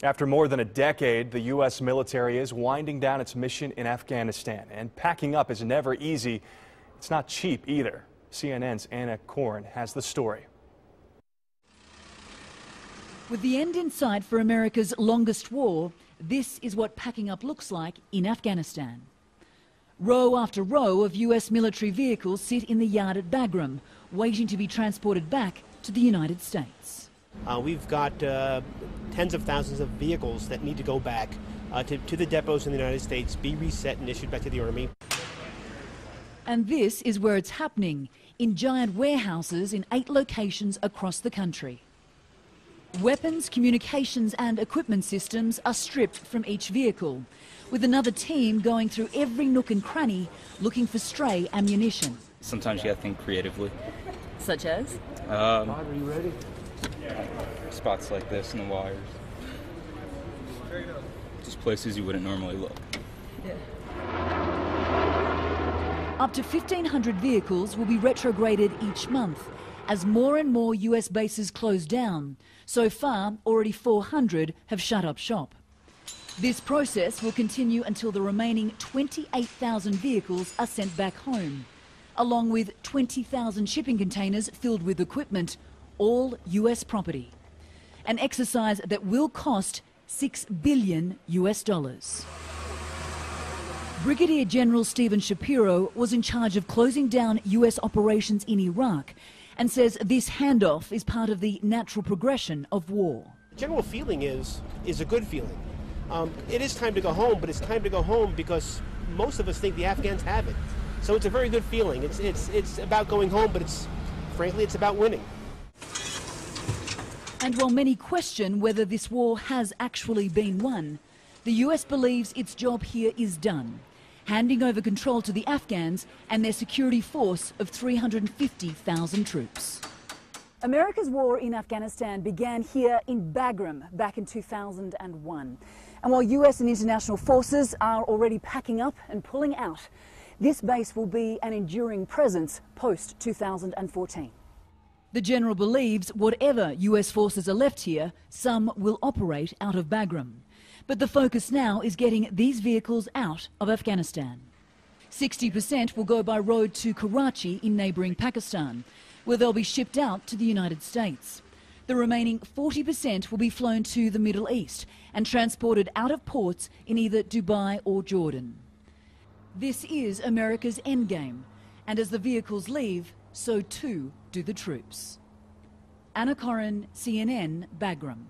After more than a decade, the U.S. military is winding down its mission in Afghanistan, and packing up is never easy. It's not cheap either. CNN's Anna Korn has the story. With the end in sight for America's longest war, this is what packing up looks like in Afghanistan. Row after row of US military vehicles sit in the yard at Bagram, waiting to be transported back to the United States. We've got tens of thousands of vehicles that need to go back to the depots in the United States, be reset and issued back to the Army. And this is where it's happening, in giant warehouses in 8 locations across the country. Weapons, communications and equipment systems are stripped from each vehicle, with another team going through every nook and cranny looking for stray ammunition. Sometimes you gotta think creatively. Such as? Are you ready? Spots like this and the wires. Just places you wouldn't normally look. Yeah. Up to 1,500 vehicles will be retrograded each month as more and more US bases close down. So far, already 400 have shut up shop. This process will continue until the remaining 28,000 vehicles are sent back home, along with 20,000 shipping containers filled with equipment, all US property. An exercise that will cost $6 billion. Brigadier General Stephen Shapiro was in charge of closing down US operations in Iraq and says this handoff is part of the natural progression of war. The general feeling is a good feeling. It is time to go home, but it's time to go home because most of us think the Afghans have it. So it's a very good feeling. It's about going home, but frankly, it's about winning. And while many question whether this war has actually been won, the US believes its job here is done, handing over control to the Afghans and their security force of 350,000 troops. America's war in Afghanistan began here in Bagram back in 2001. And while US and international forces are already packing up and pulling out, this base will be an enduring presence post-2014. The General believes whatever US forces are left here, some will operate out of Bagram. But the focus now is getting these vehicles out of Afghanistan. 60% will go by road to Karachi in neighbouring Pakistan, where they'll be shipped out to the United States. The remaining 40% will be flown to the Middle East and transported out of ports in either Dubai or Jordan. This is America's endgame, and as the vehicles leave, so too do the troops. Anna Korn, CNN, Bagram.